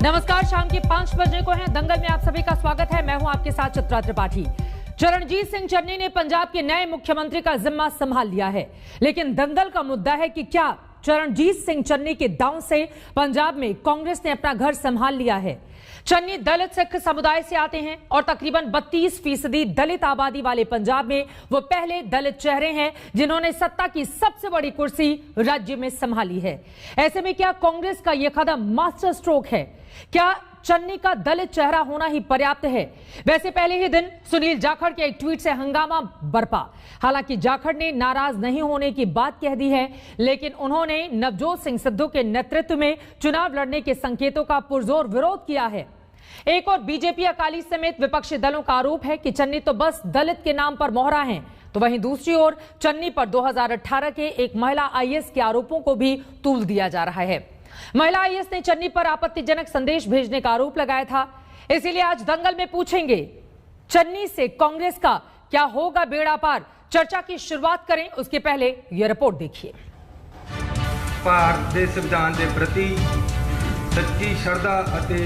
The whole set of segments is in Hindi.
नमस्कार, शाम के 5 बजने को है। दंगल में आप सभी का स्वागत है। मैं हूं आपके साथ चित्रा त्रिपाठी। चरणजीत सिंह चन्नी ने पंजाब के नए मुख्यमंत्री का जिम्मा संभाल लिया है, लेकिन दंगल का मुद्दा है कि क्या चरणजीत सिंह चन्नी के दांव से पंजाब में कांग्रेस ने अपना घर संभाल लिया है। चन्नी दलित सिख समुदाय से आते हैं और तकरीबन 32% दलित आबादी वाले पंजाब में वो पहले दलित चेहरे हैं जिन्होंने सत्ता की सबसे बड़ी कुर्सी राज्य में संभाली है। ऐसे में क्या कांग्रेस का यह कदम मास्टर स्ट्रोक है? क्या चन्नी का दलित चेहरा होना ही पर्याप्त है? वैसे पहले ही दिन सुनील जाखड़ के एक ट्वीट से हंगामा बरपा। हालांकि जाखड़ ने नाराज नहीं होने की बात कह दी है, लेकिन उन्होंने नवजोत सिंह सिद्धू के नेतृत्व में चुनाव लड़ने के संकेतों का पुरजोर विरोध किया है। एक और बीजेपी अकाली समेत विपक्षी दलों का आरोप है कि चन्नी तो बस दलित के नाम पर मोहरा हैं, तो वहीं दूसरी ओर चन्नी पर 2018 के एक महिला आईएएस के आरोपों को भी तूल दिया जा रहा है। महिला आईएएस ने चन्नी पर आपत्तिजनक संदेश भेजने का आरोप लगाया था। इसीलिए आज दंगल में पूछेंगे, चन्नी से कांग्रेस का क्या होगा बेड़ा पार? चर्चा की शुरुआत करें उसके पहले यह रिपोर्ट देखिए। भारत के संविधान के प्रति सच्ची श्रद्धा अते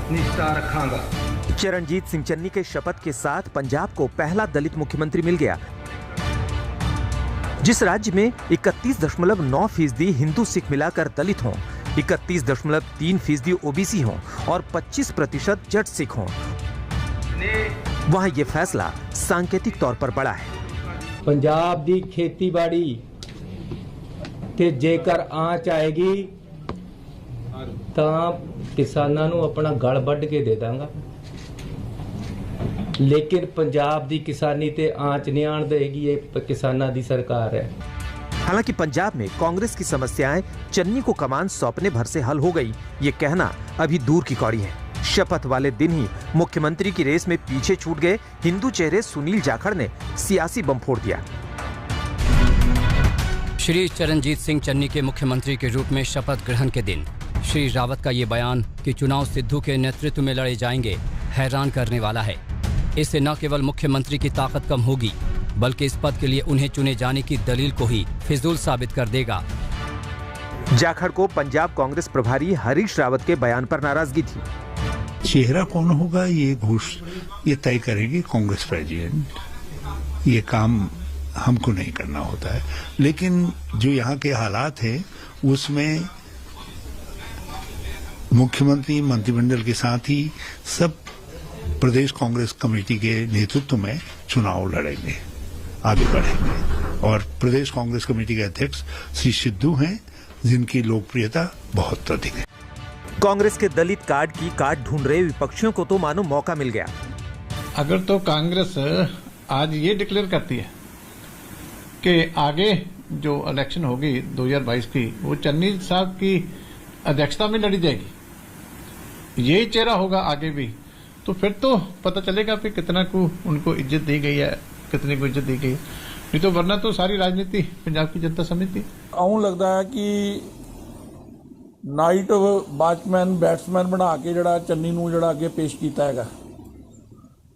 निष्ठा रखांगा। चरणजीत सिंह चन्नी के शपथ के साथ पंजाब को पहला दलित मुख्यमंत्री मिल गया। जिस राज्य में 31.9% हिंदू सिख मिलाकर दलित हों, 31.3% ओबीसी हों और 25% जट सिख हों, वहां ये फैसला सांकेतिक तौर पर बड़ा है। पंजाब दी खेतीबाड़ी ते जेकर आंच आएगी तां किसानां नूं अपना गल वड्ढ के दे दांगा, लेकिन पंजाब दी किसानी ते आंच नहीं आण देगी। ये किसानां दी सरकार है। हालांकि पंजाब में कांग्रेस की समस्याएं चन्नी को कमान सौंपने भर से हल हो गई, ये कहना अभी दूर की कौड़ी है। शपथ वाले दिन ही मुख्यमंत्री की रेस में पीछे छूट गए हिंदू चेहरे सुनील जाखड़ ने सियासी बम फोड़ दिया। श्री चरणजीत सिंह चन्नी के मुख्यमंत्री के रूप में शपथ ग्रहण के दिन श्री रावत का ये बयान कि चुनाव सिद्धू के नेतृत्व में लड़े जाएंगे हैरान करने वाला है। इससे न केवल मुख्यमंत्री की ताकत कम होगी, बल्कि इस पद के लिए उन्हें चुने जाने की दलील को ही फिजूल साबित कर देगा। जाखड़ को पंजाब कांग्रेस प्रभारी हरीश रावत के बयान पर नाराजगी थी। चेहरा कौन होगा ये तय करेगी कांग्रेस प्रेसिडेंट। ये काम हमको नहीं करना होता है, लेकिन जो यहाँ के हालात है उसमें मुख्यमंत्री मंत्रिमंडल के साथ ही सब प्रदेश कांग्रेस कमेटी के नेतृत्व में चुनाव लड़ेंगे, आगे बढ़ेंगे। और प्रदेश कांग्रेस कमेटी के अध्यक्ष श्री सिद्धू हैं, जिनकी लोकप्रियता बहुत अधिक है। कांग्रेस के दलित कार्ड की काट ढूंढ रहे विपक्षियों को तो मानो मौका मिल गया। अगर तो कांग्रेस आज ये डिक्लेयर करती है कि आगे जो इलेक्शन होगी 2022 की, वो चन्नी साहब की अध्यक्षता में लड़ी जाएगी, यही चेहरा होगा आगे भी, तो फिर तो पता चलेगा फिर कितना को उनको इज्जत दी गई है, कितने को इज्जत दी गई। नहीं तो वरना तो सारी राजनीति पंजाब की जनता समझती। आऊं लगता है कि नाइट वॉचमैन बैट्समैन बना के जड़ा चन्नी नूं जड़ा अगे पेश किया है,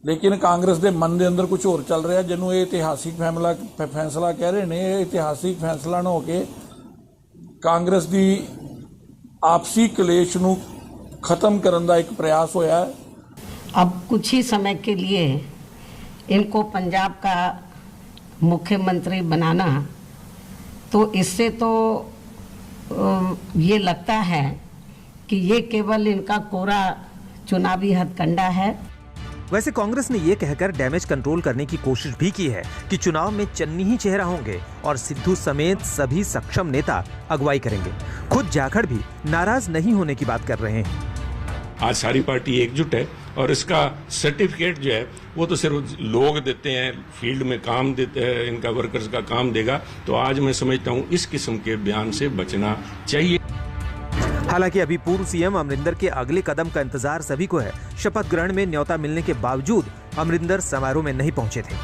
लेकिन कांग्रेस के मन के अंदर कुछ होर चल रहा है, जिन्हों ये इतिहासिक फैसला कह रहे हैं। ये इतिहासिक फैसला न होके कांग्रेस की आपसी कलेश नूं खत्म करने का एक प्रयास होया है। अब कुछ ही समय के लिए इनको पंजाब का मुख्यमंत्री बनाना, तो इससे तो ये लगता है कि ये केवल इनका कोरा चुनावी हथकंडा है। वैसे कांग्रेस ने ये कहकर डैमेज कंट्रोल करने की कोशिश भी की है कि चुनाव में चन्नी ही चेहरा होंगे और सिद्धू समेत सभी सक्षम नेता अगुवाई करेंगे। खुद जाखड़ भी नाराज नहीं होने की बात कर रहे हैं। आज सारी पार्टी एकजुट है और इसका सर्टिफिकेट जो है वो तो सिर्फ लोग देते हैं, फील्ड में काम देते हैं, इनका वर्कर्स का काम देगा। तो आज मैं समझता हूँ इस किस्म के बयान से बचना चाहिए। हालांकि अभी पूर्व सीएम अमरिंदर के अगले कदम का इंतजार सभी को है। शपथ ग्रहण में न्योता मिलने के बावजूद अमरिंदर समारोह में नहीं पहुंचे थे।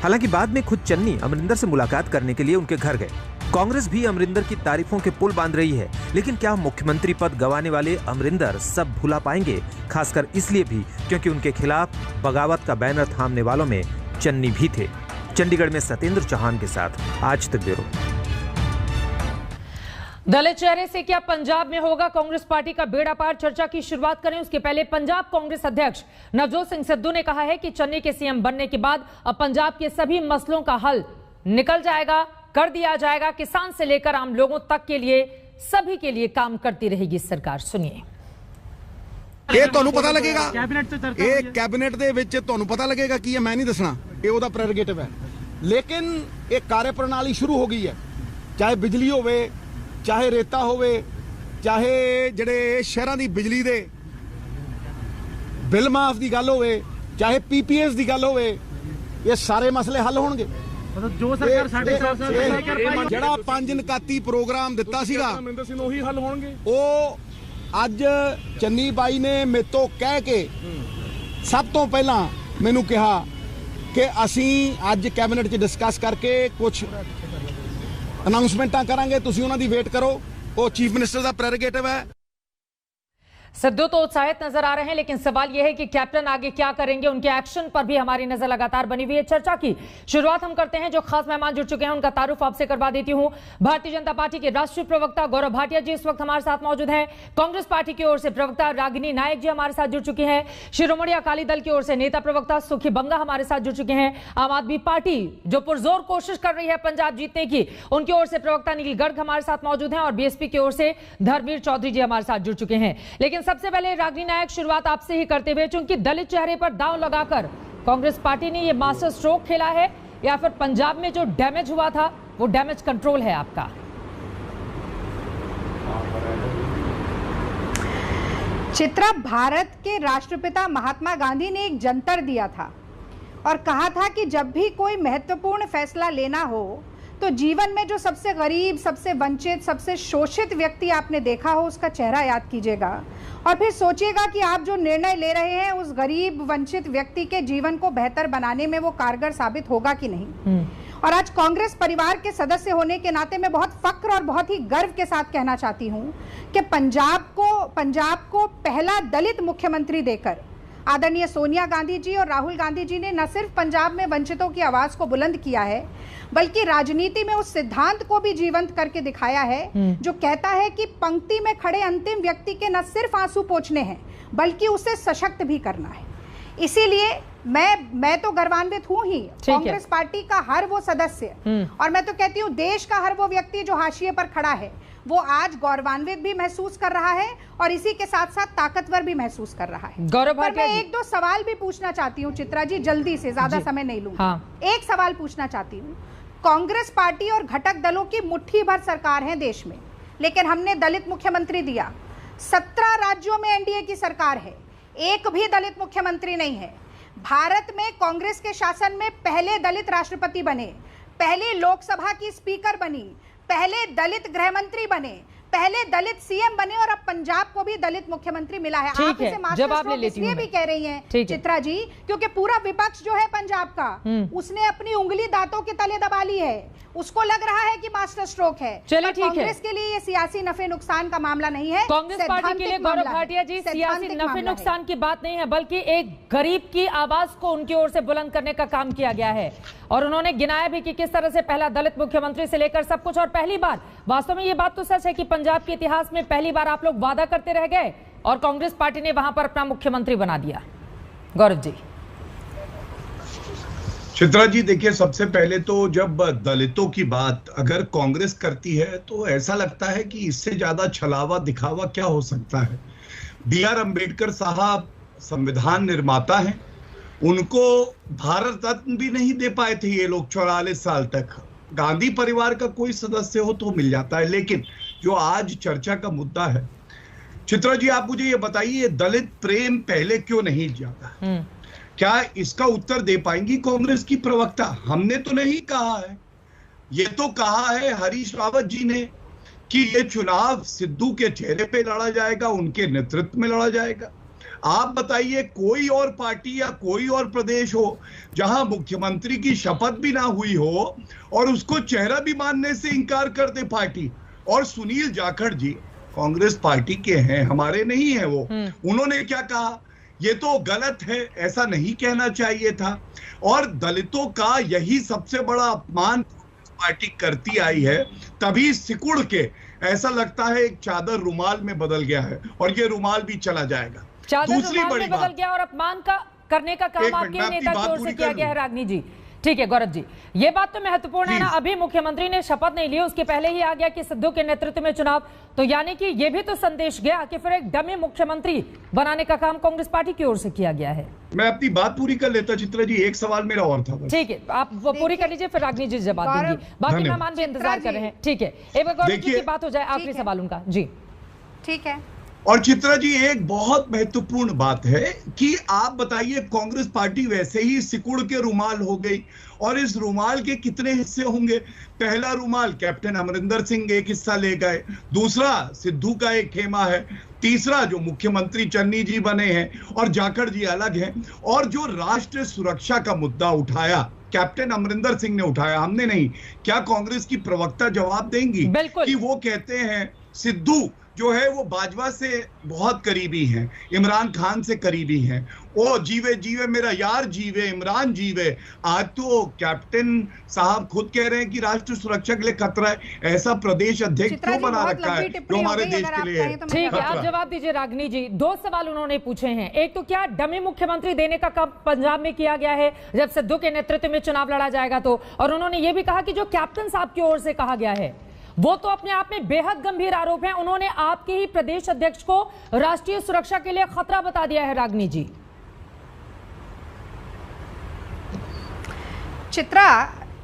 हालांकि बाद में खुद चन्नी अमरिंदर से मुलाकात करने के लिए उनके घर गए। कांग्रेस भी अमरिंदर की तारीफों के पुल बांध रही है, लेकिन क्या मुख्यमंत्री पद गंवाने वाले अमरिंदर सब भुला पाएंगे? खासकर इसलिए भी क्योंकि उनके खिलाफ बगावत का बैनर थामने वालों में चन्नी भी थे। चंडीगढ़ में सतेंद्र चौहान के साथ आज तक ब्यूरो। दलित चेहरे से क्या पंजाब में होगा कांग्रेस पार्टी का बेड़ा पार? चर्चा की शुरुआत करें उसके पहले पंजाब कांग्रेस अध्यक्ष नवजोत सिंह सिद्धू ने कहा है कि चन्नी के सीएम बनने के बाद अब पंजाब के सभी मसलों का हल निकल जाएगा, कर दिया जाएगा। किसान से लेकर आम लोगों तक के लिए सभी के लिए काम करती रहेगी सरकार। सुनिए। ਇਹ ਤੁਹਾਨੂੰ ਪਤਾ ਲੱਗੇਗਾ ਇਹ ਕੈਬਨਿਟ ਦੇ ਵਿੱਚ ਤੁਹਾਨੂੰ ਪਤਾ ਲੱਗੇਗਾ ਕਿ ਇਹ ਮੈਂ ਨਹੀਂ ਦੱਸਣਾ, ਇਹ ਉਹਦਾ ਪ੍ਰੈਰੋਗੇਟਿਵ ਹੈ। ਲੇਕਿਨ ਇਹ ਕਾਰਜ ਪ੍ਰਣਾਲੀ ਸ਼ੁਰੂ ਹੋ ਗਈ ਹੈ, ਚਾਹੇ ਬਿਜਲੀ ਹੋਵੇ, ਚਾਹੇ ਰੇਤਾ ਹੋਵੇ, ਚਾਹੇ ਜਿਹੜੇ ਸ਼ਹਿਰਾਂ ਦੀ ਬਿਜਲੀ ਦੇ ਬਿੱਲ ਮਾਫ ਦੀ ਗੱਲ ਹੋਵੇ, ਚਾਹੇ ਪੀਪੀਐਸ ਦੀ ਗੱਲ ਹੋਵੇ, ਇਹ ਸਾਰੇ ਮਸਲੇ ਹੱਲ ਹੋਣਗੇ। ਜੋ ਸਰਕਾਰ ਸਾਡੇ ਸਾਥ ਜਿਹੜਾ 5 ਨਿਕਾਤੀ ਪ੍ਰੋਗਰਾਮ ਦਿੱਤਾ ਸੀਗਾ ਮਹਿੰਦਰ ਸਿੰਘ ਉਹੀ ਹੱਲ ਹੋਣਗੇ। ਉਹ ਅੱਜ ਚੰਨੀ ਬਾਈ ਨੇ ਮੇਤੋਂ ਕਹਿ ਕੇ ਸਭ ਤੋਂ ਪਹਿਲਾਂ ਮੈਨੂੰ ਕਿਹਾ ਕਿ ਅਸੀਂ ਅੱਜ ਕੈਬਨਿਟ 'ਚ ਡਿਸਕਸ ਕਰਕੇ ਕੁਝ ਅਨਾਉਂਸਮੈਂਟਾਂ ਕਰਾਂਗੇ, ਤੁਸੀਂ ਉਹਨਾਂ ਦੀ ਵੇਟ ਕਰੋ। ਉਹ ਚੀਫ ਮਿਨਿਸਟਰ ਦਾ ਪ੍ਰੈਰੋਗੇਟਿव है। सिद्धू तो उत्साहित नजर आ रहे हैं, लेकिन सवाल यह है कि कैप्टन आगे क्या करेंगे। उनके एक्शन पर भी हमारी नजर लगातार बनी हुई है। चर्चा की शुरुआत हम करते हैं। जो खास मेहमान जुड़ चुके हैं उनका तारुफ आपसे करवा देती हूं। भारतीय जनता पार्टी के राष्ट्रीय प्रवक्ता गौरव भाटिया जी इस वक्त हमारे साथ मौजूद हैं। कांग्रेस पार्टी की ओर से प्रवक्ता रागिनी नायक जी हमारे साथ जुड़ चुकी हैं। शिरोमणि अकाली दल की ओर से नेता प्रवक्ता सुखी बंगा हमारे साथ जुड़ चुके हैं। आम आदमी पार्टी जो पुरजोर कोशिश कर रही है पंजाब जीतने की, उनकी ओर से प्रवक्ता नील गर्ग हमारे साथ मौजूद हैं और बीएसपी की ओर से धर्मवीर चौधरी जी हमारे साथ जुड़ चुके हैं। लेकिन सबसे पहले रागिनी नायक, शुरुआत आपसे ही करते हुए, चूंकि दलित चेहरे पर दांव लगाकर कांग्रेस पार्टी ने यह मास्टर स्ट्रोक खेला है या फिर पंजाब में जो डैमेज हुआ था वो डैमेज कंट्रोल है आपका? चित्रा, भारत के राष्ट्रपिता महात्मा गांधी ने एक जंतर दिया था और कहा था कि जब भी कोई महत्वपूर्ण फैसला लेना हो तो जीवन में जो सबसे गरीब, सबसे वंचित, सबसे शोषित व्यक्ति आपने देखा हो उसका चेहरा याद कीजिएगा और फिर सोचिएगा कि आप जो निर्णय ले रहे हैं उस गरीब वंचित व्यक्ति के जीवन को बेहतर बनाने में वो कारगर साबित होगा कि नहीं। और आज कांग्रेस परिवार के सदस्य होने के नाते मैं बहुत फक्र और बहुत ही गर्व के साथ कहना चाहती हूं कि पंजाब को पहला दलित मुख्यमंत्री देकर आदरणीय सोनिया गांधी जी और राहुल गांधी जी ने न सिर्फ पंजाब में वंचितों की आवाज को बुलंद किया है, बल्कि राजनीति में उस सिद्धांत को भी जीवंत करके दिखाया है जो कहता है कि पंक्ति में खड़े अंतिम व्यक्ति के न सिर्फ आंसू पोंछने हैं बल्कि उसे सशक्त भी करना है। इसीलिए मैं तो गर्वान्वित हूं ही कांग्रेस पार्टी का हर वो सदस्य, और मैं तो कहती हूं देश का हर वो व्यक्ति जो हाशिए पर खड़ा है वो आज गौरवान्वित भी महसूस कर रहा है और इसी के साथ साथ ताकतवर भी महसूस कर रहा है। गौरव पर मैं एक दो सवाल भी पूछना चाहती हूँ चित्रा जी, जल्दी से, ज्यादा समय नहीं लूंगी। एक सवाल पूछना चाहती हूँ। कांग्रेस पार्टी और घटक दलों की मुट्ठी भर सरकार है देश में, लेकिन हमने दलित मुख्यमंत्री दिया। 17 राज्यों में एनडीए की सरकार है, एक भी दलित मुख्यमंत्री नहीं है। भारत में कांग्रेस के शासन में पहले दलित राष्ट्रपति बने, पहले लोकसभा की स्पीकर बनी, पहले दलित गृह मंत्री बने, पहले दलित सीएम बने और अब पंजाब को भी दलित मुख्यमंत्री मिला है। आप इसे मास्टर स्ट्रोक इसलिए भी कह रही हैं चित्रा जी क्योंकि पूरा विपक्ष जो है पंजाब का उसने अपनी उंगली दांतों के तले दबा ली है, उसको लग रहा है कि मास्टर स्ट्रोक है। चलिए ठीक है, कांग्रेस के लिए ये सियासी नफे नुकसान का मामला नहीं है। कांग्रेस पार्टी के लिए गौरव भाटिया जी सियासी नफे नुकसान की बात नहीं है, बल्कि एक गरीब की आवाज को उनकी ओर से बुलंद करने का काम किया गया है और उन्होंने गिनाया भी कि किस तरह से पहला दलित मुख्यमंत्री से लेकर सब कुछ। और पहली बार, वास्तव में ये बात तो सच है कि पंजाब के इतिहास में पहली बार आप लोग वादा करते रह गए और कांग्रेस पार्टी ने वहां पर अपना मुख्यमंत्री बना दिया। गौरव जी। चित्रा जी, देखिए, सबसे पहले तो जब दलितों की बात अगर कांग्रेस करती है तो ऐसा लगता है कि इससे ज्यादा छलावा दिखावा क्या हो सकता है। B.R. अम्बेडकर साहब संविधान निर्माता हैं, उनको भारत रत्न भी नहीं दे पाए थे ये लोग 44 साल तक। गांधी परिवार का कोई सदस्य हो तो मिल जाता है, लेकिन जो आज चर्चा का मुद्दा है, चित्रा जी आप मुझे ये बताइए, दलित प्रेम पहले क्यों नहीं जागा? क्या इसका उत्तर दे पाएंगी कांग्रेस की प्रवक्ता? हमने तो नहीं कहा है, ये तो कहा है हरीश रावत जी ने कि ये चुनाव सिद्धू के चेहरे पे लड़ा जाएगा, उनके नेतृत्व में लड़ा जाएगा। आप बताइए, कोई और पार्टी या कोई और प्रदेश हो जहां मुख्यमंत्री की शपथ भी ना हुई हो और उसको चेहरा भी मानने से इंकार कर दे पार्टी। और सुनील जाखड़ जी कांग्रेस पार्टी के हैं, हमारे नहीं है वो। उन्होंने क्या कहा? ये तो गलत है, ऐसा नहीं कहना चाहिए था। और दलितों का यही सबसे बड़ा अपमान पार्टी करती आई है, तभी सिकुड़ के ऐसा लगता है एक चादर रुमाल में बदल गया है और ये रुमाल भी चला जाएगा। दूसरी बड़ी बात बदल गया और अपमान का करने का काम आपके नेता की ओर से किया गया है। रागनी जी, ठीक है गौरव जी, ये बात तो महत्वपूर्ण है ना। अभी मुख्यमंत्री ने शपथ नहीं ली, उसके पहले ही आ गया कि सिद्धू के नेतृत्व में चुनाव, तो यानी कि ये भी तो संदेश गया कि फिर एक डमी मुख्यमंत्री बनाने का काम कांग्रेस पार्टी की ओर से किया गया है। मैं अपनी बात पूरी कर लेता चित्रा जी, एक सवाल मेरा और था। ठीक है, आप वो पूरी कर लीजिए, फिर रागनी जी जवाब देंगी, बाकी मेहमान भी इंतजार कर रहे हैं। ठीक है, एक बार गौरव जी की बात हो जाए, आखिरी सवाल उनका जी। ठीक है। और चित्रा जी एक बहुत महत्वपूर्ण बात है कि आप बताइए, कांग्रेस पार्टी वैसे ही सिकुड़ के रुमाल हो गई और इस रुमाल के कितने हिस्से होंगे? पहला रुमाल कैप्टन अमरिंदर सिंह एक हिस्सा ले गए, दूसरा सिद्धू का एक खेमा है, तीसरा जो मुख्यमंत्री चन्नी जी बने हैं और जाखड़ जी अलग हैं, और जो राष्ट्रीय सुरक्षा का मुद्दा उठाया कैप्टन अमरिंदर सिंह ने उठाया, हमने नहीं। क्या कांग्रेस की प्रवक्ता जवाब देंगी कि वो कहते हैं सिद्धू जो है वो बाजवा से बहुत करीबी हैं, इमरान खान से करीबी हैं, ओ जीवे जीवे मेरा यार जीवे, इमरान जीवे। आज तो कैप्टन साहब खुद कह रहे हैं कि राष्ट्रीय सुरक्षा के लिए खतरा है। ऐसा प्रदेश अध्यक्ष क्यों बना रखा है जो हमारे देश के लिए है? ठीक है, आप जवाब दीजिए रागनी जी। दो सवाल उन्होंने पूछे हैं, एक तो क्या डमी मुख्यमंत्री देने का काम पंजाब में किया गया है जब सिद्धू के नेतृत्व में चुनाव लड़ा जाएगा तो, और उन्होंने ये भी कहा कि जो कैप्टन साहब की ओर से कहा गया है वो तो अपने आप में बेहद गंभीर आरोप है। उन्होंने आपके ही प्रदेश अध्यक्ष को राष्ट्रीय सुरक्षा के लिए खतरा बता दिया है। रागनी जी। चित्रा,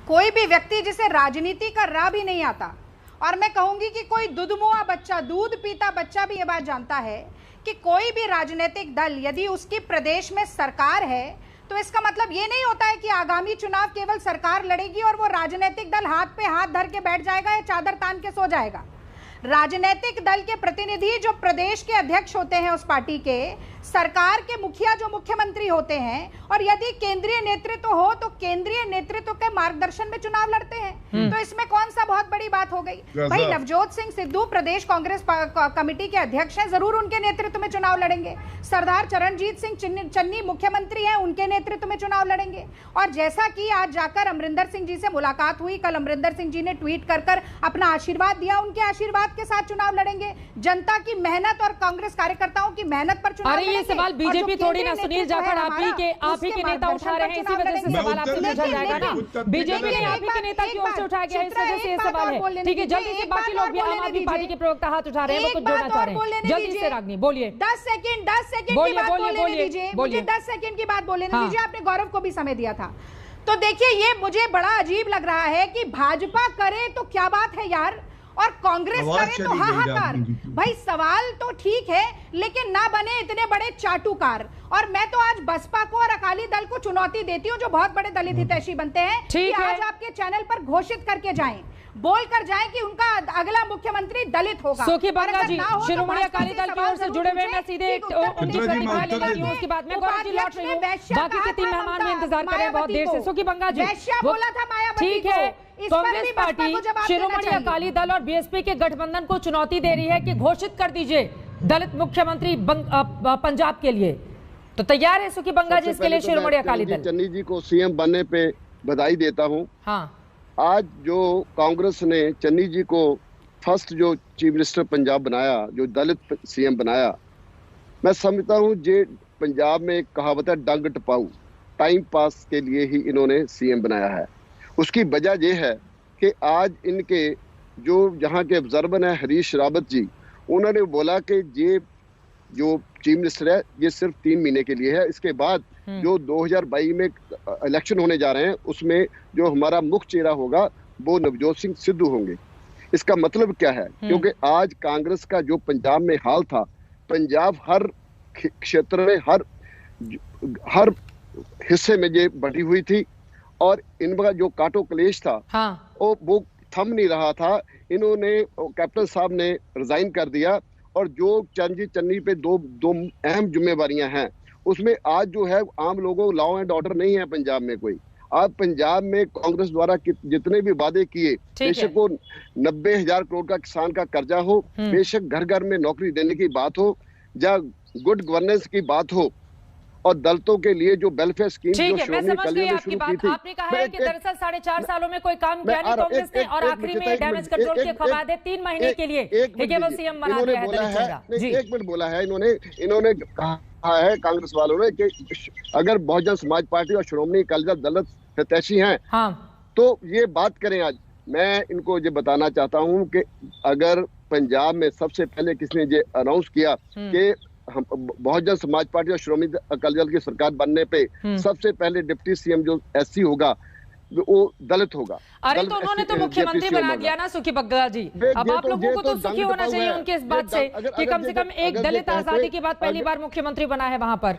कोई भी व्यक्ति जिसे राजनीति का राह भी नहीं आता, और मैं कहूंगी कि कोई दुधमुआ बच्चा, दूध पीता बच्चा भी ये बात जानता है कि कोई भी राजनीतिक दल यदि उसकी प्रदेश में सरकार है तो इसका मतलब ये नहीं होता है कि आगामी चुनाव केवल सरकार लड़ेगी और वो राजनीतिक दल हाथ पे हाथ धर के बैठ जाएगा या चादर तान के सो जाएगा। राजनीतिक दल के प्रतिनिधि जो प्रदेश के अध्यक्ष होते हैं उस पार्टी के, सरकार के मुखिया जो मुख्यमंत्री होते हैं, और यदि केंद्रीय नेतृत्व हो तो केंद्रीय नेतृत्व के मार्गदर्शन में चुनाव लड़ते हैं। तो इसमें कौन सा बहुत बड़ी बात हो गई? भाई नवजोत सिंह सिद्धू प्रदेश कांग्रेस कमेटी के अध्यक्ष हैं, जरूर उनके नेतृत्व में चुनाव लड़ेंगे। सरदार चरणजीत सिंह चन्नी मुख्यमंत्री हैं, उनके नेतृत्व में चुनाव लड़ेंगे। और जैसा कि आज जाकर अमरिंदर सिंह जी से मुलाकात हुई, कल अमरिंदर सिंह जी ने ट्वीट कर अपना आशीर्वाद दिया, उनके आशीर्वाद के साथ चुनाव लड़ेंगे। जनता की मेहनत और कांग्रेस कार्यकर्ताओं की मेहनत पर चुनाव लड़ेंगे। ये सवाल बीजेपी थोड़ी ना, सुनील जाखड़ आप ही के नेता उठा रहे हैं, इसी वजह से सवाल आपसे पूछा जाएगा ना। बीजेपी ने आप ही के नेता की ओर से उठाया गया है, इस वजह से ये सवाल है। ठीक है, जल्दी से बाकी लोग भी आम आदमी पार्टी के प्रवक्ता हाथ उठा रहे हैं, वो कुछ जोड़ना चाह रहे हैं। जल्दी से रागनी बोलिए। 10 सेकंड की बात बोलने दीजिए, मुझे 10 सेकंड की बात बोलने दीजिए। आपने गौरव को भी समय दिया था। तो देखिए, ये मुझे बड़ा अजीब लग रहा है कि भाजपा करे तो क्या बात है यार, और कांग्रेस करे तो हाहाकार। भाई सवाल तो ठीक है, लेकिन ना बने इतने बड़े चाटुकार। और मैं तो आज बसपा को और अकाली दल को चुनौती देती हूँ, जो बहुत बड़े दलित हितैषी बनते हैं, कि आज आपके चैनल पर घोषित करके जाएं, बोल कर जाएं कि उनका अगला मुख्यमंत्री दलित होगा। सुखी बंगा जी शिरोमणि अकाली दल की ओर से जुड़े हुए, मैं सीधे उसकी बात में गौरव जी लौट रही हूँ, बाकी के 3 मेहमान में इंतजार कर रहे हैं बहुत देर से। सुखी बंगा जी बोला था मायावती, ठीक है, कांग्रेस पार्टी शिरोमणि अकाली दल और बीएसपी के गठबंधन को चुनौती दे रही है कि घोषित कर दीजिए दलित मुख्यमंत्री पंजाब के लिए, तो तैयार है सुखी बंगा जी इसके लिए शिरोमणि अकाली दल? चन्नी जी को सीएम बनने पे बधाई देता हूँ। हाँ, आज जो कांग्रेस ने चन्नी जी को फर्स्ट जो चीफ मिनिस्टर पंजाब बनाया, जो दलित सीएम बनाया, मैं समझता हूँ जे पंजाब में एक कहावत है, डंग टपाऊ, टाइम पास के लिए ही इन्होंने सीएम बनाया है। उसकी वजह यह है कि आज इनके जो यहाँ के ऑब्जर्वर हैं हरीश रावत जी, उन्होंने बोला कि ये जो चीफ मिनिस्टर है ये सिर्फ 3 महीने के लिए है, इसके बाद जो 2022 में इलेक्शन होने जा रहे हैं उसमें जो हमारा मुख्य चेहरा होगा वो नवजोत सिंह सिद्धू होंगे। इसका मतलब क्या है? क्योंकि आज कांग्रेस का जो पंजाब में हाल था, पंजाब हर क्षेत्र में हर हिस्से में ये बढ़ी हुई थी और इनका जो काटो क्लेश था वो थम नहीं रहा था। इन्होंने कैप्टन साहब ने रिजाइन कर दिया और जो चन्नी पे दो अहम जिम्मेवारियां हैं उसमें आज जो है आम लोगों लॉ एंड ऑर्डर नहीं है पंजाब में कोई। आज पंजाब में कांग्रेस द्वारा जितने भी वादे किए, बेशक वो 90,000 करोड़ का किसान का कर्जा हो, बेशक घर घर में नौकरी देने की बात हो या गुड गवर्नेंस की बात हो, और दलितों के लिए जो वेलफेयर स्कीम ठीक जो है, मैं समझ गई आपकी बात। आपने कहा है कि दरअसल 4.5 सालों में कोई काम किया नहीं कांग्रेस ने और आखिरी में डैमेज कंट्रोल के खवादे 3 महीने के लिए केवल सीएम बना दिया है दलित चेहरा। जी, 1 मिनट बोला है इन्होंने कहा है कांग्रेस वालों ने कि अगर बहुजन समाज पार्टी और श्रोमणी अकाली दल दलित हितैषी हैं तो ये बात करें। आज मैं इनको ये बताना चाहता हूं कि अगर पंजाब में सबसे पहले किसने ये अनाउंस किया कि हम बहुजन समाज पार्टी और श्रोमणी अकाली दल की सरकार बनने पे सबसे पहले डिप्टी सीएम जो एससी होगा वो दलित होगा। अरे तो उन्होंने तो मुख्यमंत्री बना दिया ना सुखी बग्गा जी। अब आप लोगों को तो सुखी होना चाहिए उनके इस बात से कि कम से कम एक दलित आजादी के बाद पहली बार मुख्यमंत्री बना है वहां पर।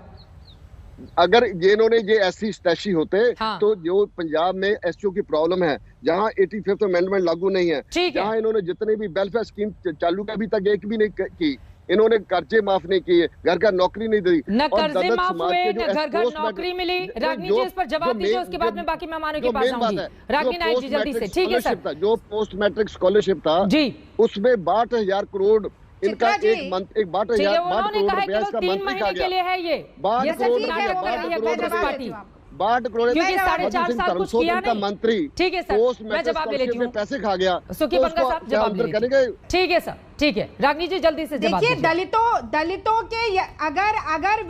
अगर ये इन्होंने ये एससी स्टैशी होते तो जो पंजाब में एससीओ की प्रॉब्लम है, जहां 85th अमेंडमेंट लागू नहीं है, जहां इन्होंने जितने भी वेलफेयर स्कीम चालू की अभी तक एक भी नहीं की, इन्होंने कर्जे माफ नहीं किए, घर घर नौकरी नहीं दी, न कर्जे माफ हुए, न घर घर नौकरी मिली। रागनी जी इस पर जवाब दीजिए, उसके बाद में बाकी मेहमानों के पास आऊंगी। रागनी नायक जी जल्दी से। ठीक है सर। जो पोस्ट मैट्रिक स्कॉलरशिप था जी, उसमें 62,000 करोड़ इनका एक 62,000 रुपया इसका मंत्री का गया है। ये 62 करोड़ क्योंकि 4.5 साल कुछ किया नहीं मंत्री। ठीक है सर, मैं जवाब दे लेती हूँ। पैसे खा गया सुखी बंगा साहब जवाब करेंगे। ठीक है सर, ठीक है। रागनी जी जल्दी से जवाब देखिए, दलितों के अगर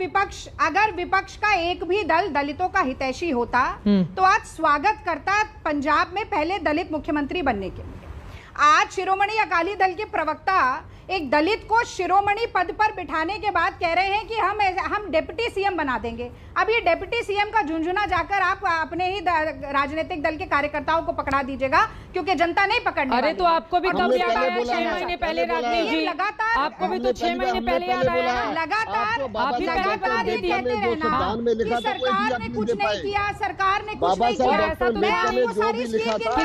विपक्ष का एक भी दल दलितों का हितैषी होता तो आज स्वागत करता पंजाब में पहले दलित मुख्यमंत्री बनने के लिए। आज शिरोमणि अकाली दल के प्रवक्ता एक दलित को शिरोमणि पद पर बिठाने के बाद कह रहे हैं कि हम डिप्टी सीएम बना देंगे। अब ये डिप्टी सीएम का झुंझुना जाकर आप अपने ही राजनीतिक दल के कार्यकर्ताओं को पकड़ा दीजिएगा, क्योंकि जनता नहीं पकड़ने वाली। अरे तो आपको भी कब याद आया 6 महीने पहले रागनी जी? लगातार आपको भी तो 6 महीने पहले याद आया। लगातार आप भी पहले बता देती है कि सरकार ने कुछ नहीं किया, सरकार ने कुछ नहीं किया। ऐसा तो मैं आपको सारी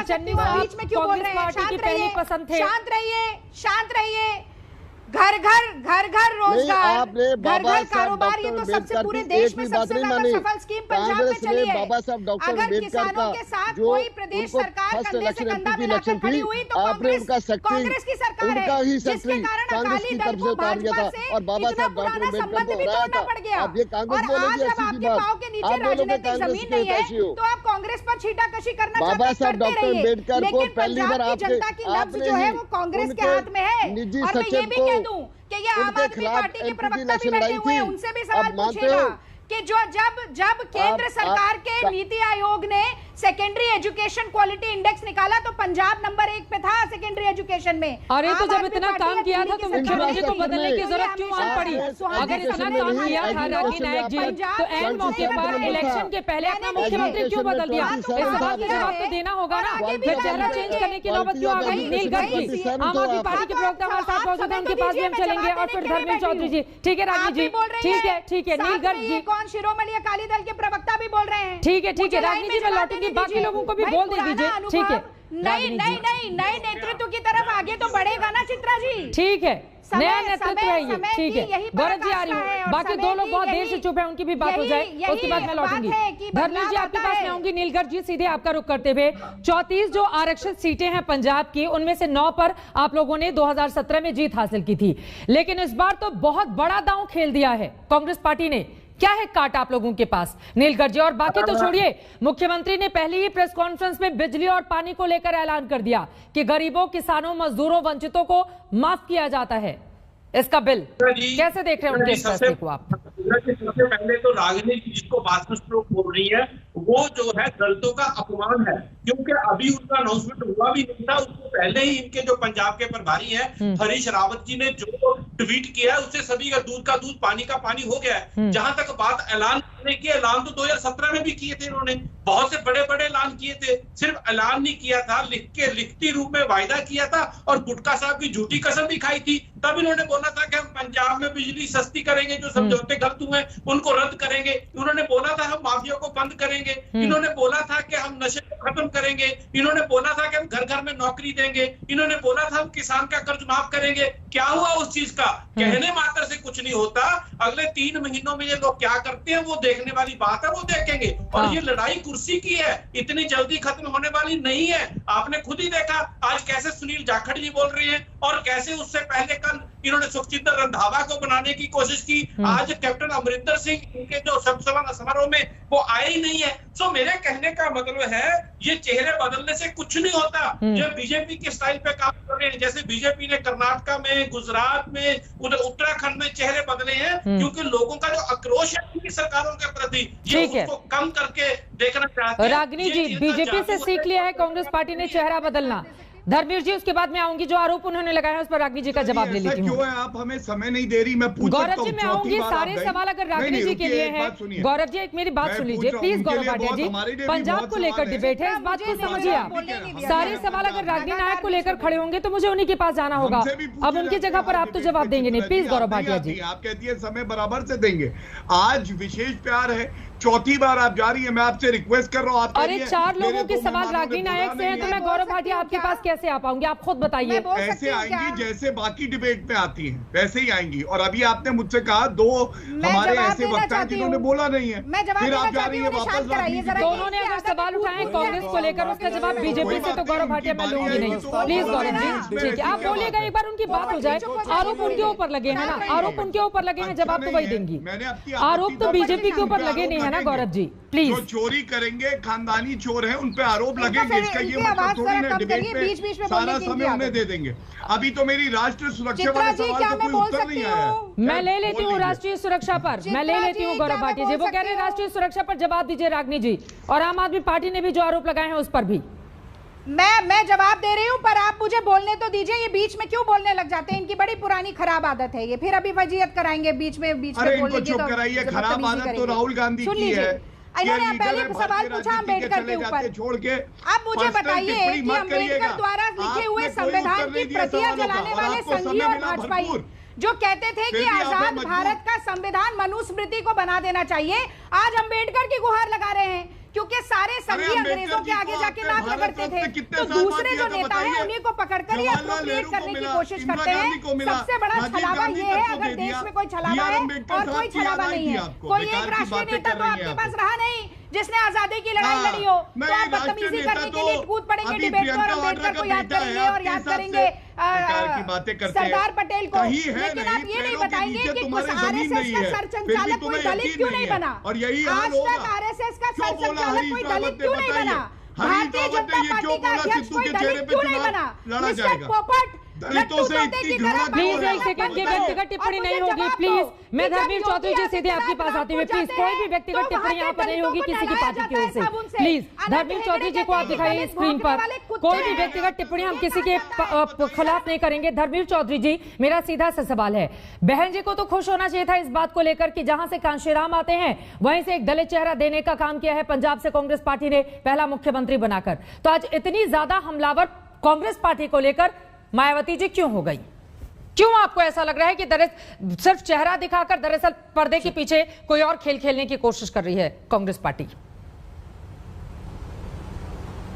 चन्नी बीच में क्यों बोल रहे हैं? शांत रहिए, शांत रहिए। घर घर रोजगार, घर घर कारोबार, ये तो सबसे पूरे देश में सबसे ज्यादा सफल स्कीम पंजाब में चली है। अगर किसानों के साथ कोई प्रदेश सरकार कंधे से कंधा मिलाकर खड़ी हुई तो कांग्रेस की सरकार है, जिसके कारण अकाली दल को भाजपा से इतना पुराना संबंध भी तोड़ना पड़ गया। और आज जब आपके पांव के नीचे राजनीतिक जमीन नहीं है तो आप कांग्रेस पर छीटाकशी करना करते रहिए, लेकिन पंजाब की जनता की नब्ज जो है वो कांग्रेस के हाथ में है। और मैं ये भी कि ये आम आदमी पार्टी के प्रवक्ता भी बैठे हुए हैं, उनसे भी सवाल पूछेगा कि जो जब केंद्र सरकार के नीति आयोग ने सेकेंडरी एजुकेशन क्वालिटी इंडेक्स निकाला तो पंजाब नंबर 1 पे था सेकेंडरी एजुकेशन में। अरे तो जब इतना काम किया था तो मुख्यमंत्री को बदलने की जरूरत क्यों आन पड़ी? अगर इतना काम किया था रागी नायक जी तो एंड मौके पर इलेक्शन के पहले अपना मुख्यमंत्री क्यों बदल दिया? इस सवाल का जवाब तो देना होगा ना। फिर चेहरा चेंज करने की नौबत क्यों आ गई? नील गर्ग जी, आम आदमी पार्टी के प्रवक्ता हमारे साथ मौजूद हैं, उनके पास भी हम चलेंगे। और फिर धर्मेंद्र चौधरी जी। ठीक है रागी जी, ठीक है। नील गर्ग जी शिरोमणि अकाली दल के प्रवक्ता भी बोल रहे हैं। ठीक है रागनी जी, मैं लौटूंगी, बाकी लोगों को भी बोल दे दीजिए। ठीक है, नए नेतृत्व की तरफ आगे तो बढ़ेगा ना चित्रा जी। ठीक है, नया नेतृत्व है ये। ठीक है, गौरव जी आ रही हूँ, बाकी दो लोग बहुत देर से चुप है, उनकी भी बात हो जाए, उसके बाद मैं लौटूंगी। धर्मेंद्र जी आपके पास में आऊंगी। नीलगढ़ जी सीधे आपका रुख करते हुए 34 जो आरक्षित सीटें हैं पंजाब की, उनमें से 9 पर आप लोगों ने 2017 में जीत हासिल की थी, लेकिन इस बार तो बहुत बड़ा दांव खेल दिया है कांग्रेस पार्टी ने। क्या है काट आप लोगों के पास नीलगढ़ जी? और बाकी तो छोड़िए, मुख्यमंत्री ने पहले ही प्रेस कॉन्फ्रेंस में बिजली और पानी को लेकर ऐलान कर दिया कि गरीबों, किसानों, मजदूरों, वंचितों को माफ किया जाता है इसका बिल। कैसे देख रहे हैं उनके फैसले को आप? सबसे पहले तो रागिनी जी जिसको मास्टर स्ट्रोक बोल रही है वो जो है दलितों का अपमान है, क्योंकि अभी उनका अनाउंसमेंट हुआ भी नहीं था, उसको पहले ही इनके जो पंजाब के प्रभारी हैं हरीश रावत जी ने जो ट्वीट किया है उससे सभी का दूध पानी का पानी हो गया है। जहां तक बात ऐलान करने की, ऐलान तो 2017 में भी किए थे इन्होंने, बहुत से बड़े बड़े ऐलान किए थे, सिर्फ ऐलान नहीं किया था, लिखती रूप में वायदा किया था और गुटका साहब की झूठी कसम भी खाई थी। तब इन्होंने बोला था कि हम पंजाब में बिजली सस्ती करेंगे, जो समझौते गलत हुए उनको रद्द करेंगे। उन्होंने बोला था हम माफिया को बंद करेंगे, करेंगे, इन्होंने बोला था कि हम नशे को खत्म करेंगे, इन्होंने बोला था कि हम घर घर में नौकरी देंगे, इन्होंने बोला था हम किसान का कर्ज माफ करेंगे। क्या हुआ उस चीज का? कहने मात्र से कुछ नहीं होता। अगले 3 महीनों में ये लोग क्या करते हैं वो देखने वाली बात है, वो देखेंगे। और ये लड़ाई कुर्सी की है, इतनी जल्दी खत्म होने वाली नहीं है। आपने खुद ही देखा आज कैसे सुनील जाखड़ जी बोल रहे हैं और कैसे उससे पहले कल इन्होंने सुखजिंदर रंधावा को बनाने की कोशिश की। आज कैप्टन अमरिंदर सिंह इनके जो समारोह में वो आए ही नहीं है। सो मेरे कहने का मतलब है ये चेहरे बदलने से कुछ नहीं होता। जो बीजेपी के स्टाइल पे काम कर रहे हैं, जैसे बीजेपी ने कर्नाटक में, गुजरात में, उधर उत्तराखंड में चेहरे बदले हैं क्योंकि लोगों का जो आक्रोश है उनकी सरकारों के प्रति ये उसको कम करके देखना चाहते हैं। रागिनी जी, बीजेपी से सीख लिया है कांग्रेस पार्टी ने चेहरा बदलना। धर्मवीर जी, उसके बाद मैं आऊंगी, जो आरोप उन्होंने लगाया है उस पर रागिनी जी का जवाब ले लेती हूँ। क्यों है आप हमें समय नहीं दे रही? मैं पूछ सकता हूं। गौरव जी, मैं आऊंगी, सारे सवाल अगर रागिनी जी के लिए हैं। गौरव जी, एक मेरी बात सुन लीजिए प्लीज। गौरव भाटिया जी, पंजाब को लेकर डिबेट है, इस बात को समझिए आप। सारे सवाल अगर रागिनी नायक को लेकर खड़े होंगे तो मुझे उन्हीं के पास जाना होगा। अब उनकी जगह पर आप तो जवाब देंगे नहीं। प्लीज गौरव भाटिया जी। आप कहती है समय बराबर से देंगे। आज विशेष प्यार है, चौथी बार आप जा रही है, मैं आपसे रिक्वेस्ट कर रहा हूँ। अरे 4 लोगों के सवाल रागिनी नायक से हैं तो मैं गौरव भाटिया आपके पास कैसे आ पाऊंगी? आप खुद बताइए। ऐसे आएंगी जैसे बाकी डिबेट में आती हैं, वैसे ही आएंगी। और अभी आपने मुझसे कहा 2 हमारे ऐसे वक्ता हैं जिन्होंने बोला नहीं है, फिर आप जा रही है वापस। दोनों ने अगर सवाल उठाए कांग्रेस को लेकर, उसका जवाब बीजेपी से तो गौरव भाटिया मैं लूंगी नहीं। प्लीज गौरव जी, ठीक है, आप बोलिएगा, एक बार उनकी बात हो जाए। आरोप उनके ऊपर लगे हैं ना, आरोप उनके ऊपर लगे हैं, जवाब तो वही देंगी। आरोप तो बीजेपी के ऊपर लगे नहीं है ना गौरव जी, प्लीज। जो चोरी करेंगे, खानदानी चोर है, उन पे आरोप लगेंगे। इसका ये मतलब थोड़ी ना डिबेट में सारा समय उन्हें दे देंगे। अभी तो मेरी राष्ट्रीय सुरक्षा वाले सवाल का कोई उत्तर नहीं आया है। मैं ले लेती हूँ राष्ट्रीय सुरक्षा पर, मैं ले लेती हूँ गौरव भाटिया जी। वो कह रहे हैं राष्ट्रीय सुरक्षा पर जवाब दीजिए रागिनी जी, और आम आदमी पार्टी ने भी जो आरोप लगाए हैं उस पर भी मैं जवाब दे रही हूँ, पर आप मुझे बोलने तो दीजिए। ये बीच में क्यों बोलने लग जाते हैं? इनकी बड़ी पुरानी खराब आदत है ये। फिर अभी वजीयत कराएंगे बीच में बोलेंगे तो खराब आदत तो राहुल गांधी की है। इन्होंने पहले सवाल पूछा अम्बेडकर के ऊपर, छोड़ के। अब मुझे बताइए कि अम्बेडकर द्वारा लिखे हुए संविधान की प्रतियां जलाने वाले संघी और भाजपाई जो कहते थे कि आजाद भारत का संविधान मनुस्मृति को बना देना चाहिए, आज अम्बेडकर की गुहार लगा रहे हैं क्योंकि सारे संघी अंग्रेजों के आगे जाके नाक रगड़ते थे। तो दूसरे जो नेता हैं उन्हीं को पकड़कर ही अप्रोप्रिएट करने की कोशिश करते हैं। सबसे बड़ा छलावा ये है, अगर देश में कोई छलावा है और कोई छलावा नहीं है, कोई एक राष्ट्रीय नेता तो आपके पास रहा नहीं जिसने आजादी की लड़ाई लड़ी हो। तो आप बदतमीजी करने के लिए कूद पड़ेंगे डिबेट में और अम्बेडकर को याद करेंगे और याद करेंगे सरदार पटेल को। लेकिन आप ये नहीं बताएंगे कि कुछ आरएसएस का सरसंचालक कोई दलित क्यों नहीं बना? आज तक आरएसएस का सरसंचालक कोई दलित क्यों नहीं बना? भारतीय जनता पार्टी का अध्यक्ष कोई दलित क्यों नहीं बना? मिस्टर पोपट प्लीज एक सेकंड, ये व्यक्तिगत टिप्पणी नहीं होगी प्लीज। मैं धर्मवीर चौधरी जी सीधे आपके पास आती हूँ प्लीज। कोई भी व्यक्तिगत टिप्पणी यहाँ पर नहीं होगी किसी की पार्टी की ओर से। प्लीज धर्मवीर चौधरी जी को आप दिखाइए स्क्रीन पर। कोई भी व्यक्तिगत टिप्पणी हम किसी के खिलाफ नहीं करेंगे। धर्मवीर चौधरी जी, मेरा सीधा सा सवाल है, बहन जी को तो खुश होना चाहिए था इस बात को लेकर कि जहां से कांशीराम आते हैं वहीं से एक दलित चेहरा देने का काम किया है पंजाब से कांग्रेस पार्टी ने पहला मुख्यमंत्री बनाकर। तो आज इतनी ज्यादा हमलावर कांग्रेस पार्टी को लेकर मायावती जी क्यों हो गई? क्यों आपको ऐसा लग रहा है कि सिर्फ चेहरा दिखाकर दरअसल पर्दे के पीछे कोई और खेल खेलने की कोशिश कर रही है कांग्रेस पार्टी?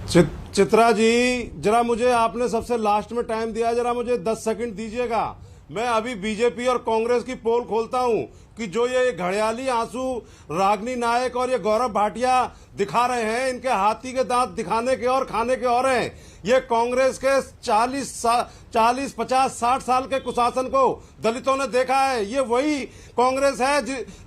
चित्रा जी, जरा मुझे आपने सबसे लास्ट में टाइम दिया, जरा मुझे 10 सेकंड दीजिएगा। मैं अभी बीजेपी और कांग्रेस की पोल खोलता हूं कि जो ये घड़ियाली आंसू रागिनी नायक और ये गौरव भाटिया दिखा रहे हैं, इनके हाथी के दांत दिखाने के और खाने के और हैं। ये कांग्रेस के 40, 50, 60 साल के कुशासन को दलितों ने देखा है। ये वही कांग्रेस है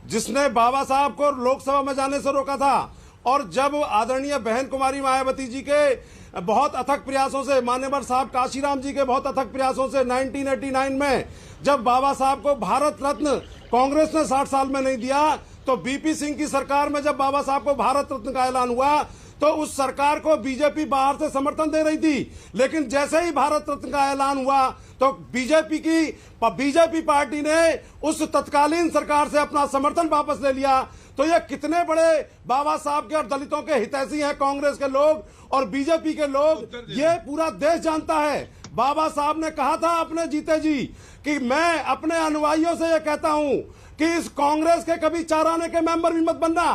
जिसने बाबा साहब को लोकसभा में जाने से रोका था। और जब आदरणीय बहन कुमारी मायावती जी के बहुत अथक प्रयासों से, मान्यवर साहब काशीराम जी के बहुत अथक प्रयासों से 1989 में जब बाबा साहब को भारत रत्न कांग्रेस ने 60 साल में नहीं दिया, तो बीपी सिंह की सरकार में जब बाबा साहब को भारत रत्न का ऐलान हुआ तो उस सरकार को बीजेपी बाहर से समर्थन दे रही थी। लेकिन जैसे ही भारत रत्न का ऐलान हुआ तो बीजेपी पार्टी ने उस तत्कालीन सरकार से अपना समर्थन वापस ले लिया। तो ये कितने बड़े बाबा साहब के और दलितों के हितैषी हैं कांग्रेस के लोग और बीजेपी के लोग, ये पूरा देश जानता है। बाबा साहब ने कहा था अपने जीते जी कि मैं अपने अनुयायियों से ये कहता हूं कि इस कांग्रेस के कभी 4 आने के मेंबर भी मत बनना।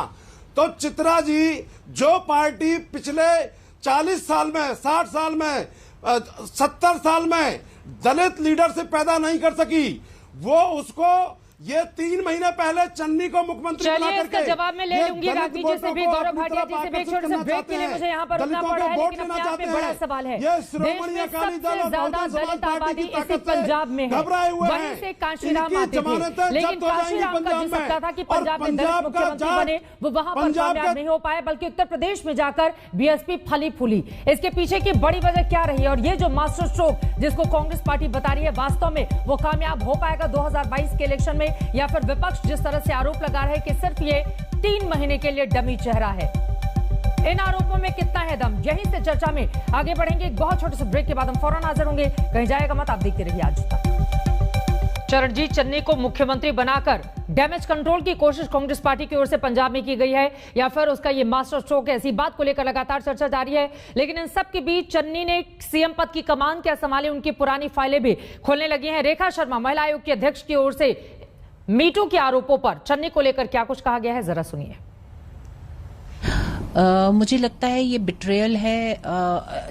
तो चित्रा जी, जो पार्टी पिछले 40 साल में, 60 साल में, 70 साल में दलित लीडर से पैदा नहीं कर सकी, वो उसको ये 3 महीने पहले चन्नी को मुख्यमंत्री बना करके, इसका जवाब मैं ले लूंगी रागी जी से भी, गौरव भाटिया जी से भी। एक छोटे से ब्रेक के लिए मुझे यहाँ पर रुकना पड़ा है, लेकिन अपने आप में बड़ा सवाल है। देश में सबसे ज्यादा दलित आबादी इसी पंजाब में है, वहीं से कांशीराम आते थे, लेकिन कांशीराम का जो सपना था कि पंजाब में दलित मुख्यमंत्री बने, वो वहां पर कामयाब नहीं हो पाए, बल्कि उत्तर प्रदेश में जाकर बीएसपी फली फूली। इसके पीछे की बड़ी वजह क्या रही है, और ये जो मास्टर स्ट्रोक जिसको कांग्रेस पार्टी बता रही है, वास्तव में वो कामयाब हो पाएगा 2022 के इलेक्शन में, या फिर विपक्ष जिस तरह से आरोप लगा रहा है कि सिर्फ ये 3 महीने के लिए डमी चेहरा है? इन आरोपों में कितना है दम, यहीं से चर्चा में आगे बढ़ेंगे। एक बहुत छोटे से ब्रेक के बाद हम फौरन हाजिर होंगे, कहीं जाएगा मत, आप देखते रहिए आज तक। चरणजीत चन्नी को मुख्यमंत्री बनाकर डैमेज कंट्रोल की कोशिश कांग्रेस पार्टी की ओर से पंजाब में की गई है, या फिर उसका ये मास्टर स्ट्रोक है, इसी बात को लेकर लगातार चर्चा जारी है। लेकिन इन सब के बीच चन्नी ने सीएम पद की कमान क्या संभाली, उनकी पुरानी फाइलें भी खोलने लगी हैं। रेखा शर्मा, महिला आयोग की अध्यक्ष की ओर से मीटू के आरोपों पर चन्नी को लेकर क्या कुछ कहा गया है, जरा सुनिए। मुझे लगता है ये बिट्रेयल है,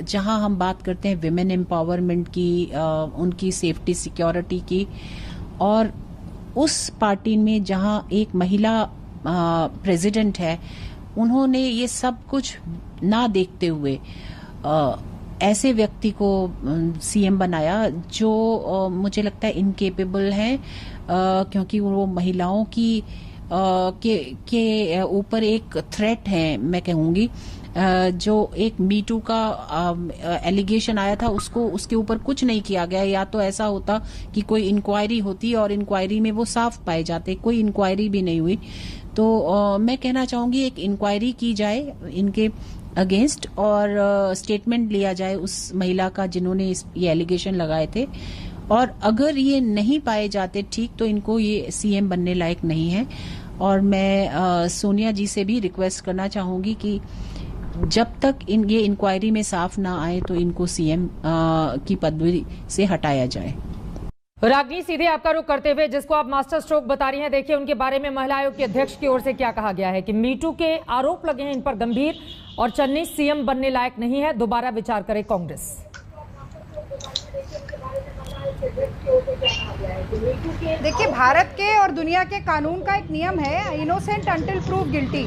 जहां हम बात करते हैं विमेन एम्पावरमेंट की, उनकी सेफ्टी सिक्योरिटी की, और उस पार्टी में जहां एक महिला प्रेसिडेंट है, उन्होंने ये सब कुछ ना देखते हुए ऐसे व्यक्ति को सीएम बनाया जो मुझे लगता है इनकेपेबल है, क्योंकि वो महिलाओं की के ऊपर एक थ्रेट है, मैं कहूंगी। जो एक मीटू का एलिगेशन आया था, उसके ऊपर कुछ नहीं किया गया। या तो ऐसा होता कि कोई इंक्वायरी होती और इंक्वायरी में वो साफ पाए जाते, कोई इंक्वायरी भी नहीं हुई। तो मैं कहना चाहूंगी एक इंक्वायरी की जाए इनके अगेंस्ट, और स्टेटमेंट लिया जाए उस महिला का जिन्होंने ये एलिगेशन लगाए थे, और अगर ये नहीं पाए जाते ठीक, तो इनको ये सीएम बनने लायक नहीं है। और मैं सोनिया जी से भी रिक्वेस्ट करना चाहूंगी कि जब तक ये इंक्वायरी में साफ ना आए तो इनको सीएम की पदवी से हटाया जाए। रागिनी, सीधे आपका रुख करते हुए, जिसको आप मास्टर स्ट्रोक बता रही हैं, देखिए उनके बारे में महिला आयोग के अध्यक्ष की ओर से क्या कहा गया है कि मीटू के आरोप लगे हैं इन पर गंभीर, और चन्नी सीएम बनने लायक नहीं है, दोबारा विचार करे कांग्रेस। देखिए, भारत के और दुनिया के कानून का एक नियम है, इनोसेंट अंटिल प्रूव गिल्टी,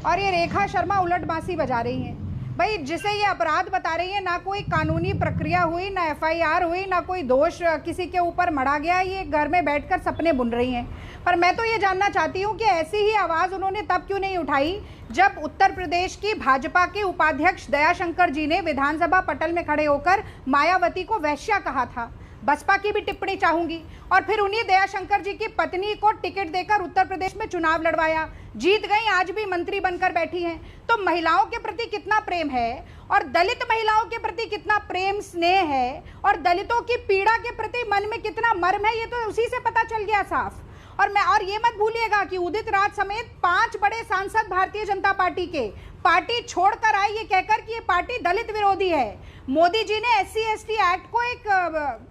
और ये रेखा शर्मा उलट बांसी बजा रही हैं। भाई, जिसे ये अपराध बता रही है, ना कोई कानूनी प्रक्रिया हुई, ना एफआईआर हुई, ना कोई दोष किसी के ऊपर मढ़ा गया, ये घर में बैठकर सपने बुन रही हैं। पर मैं तो ये जानना चाहती हूँ कि ऐसी ही आवाज़ उन्होंने तब क्यों नहीं उठाई जब उत्तर प्रदेश की भाजपा के उपाध्यक्ष दयाशंकर जी ने विधानसभा पटल में खड़े होकर मायावती को वैश्या कहा था। बसपा की भी टिप्पणी चाहूंगी। और फिर उन्हीं दयाशंकर जी की पत्नी को टिकट देकर उत्तर प्रदेश में चुनाव लड़वाया, जीत गई, आज भी मंत्री बनकर बैठी हैं। तो महिलाओं के प्रति कितना प्रेम है, और दलित महिलाओं के प्रति कितना प्रेम स्नेह है, और दलितों की पीड़ा के प्रति मन में कितना मर्म है, ये तो उसी से पता चल गया साफ। और ये मत भूलिएगा कि उदित राज समेत 5 बड़े सांसद भारतीय जनता पार्टी के पार्टी छोड़कर आए, ये कहकर कि ये पार्टी दलित विरोधी है। मोदी जी ने SC/ST एक्ट को एक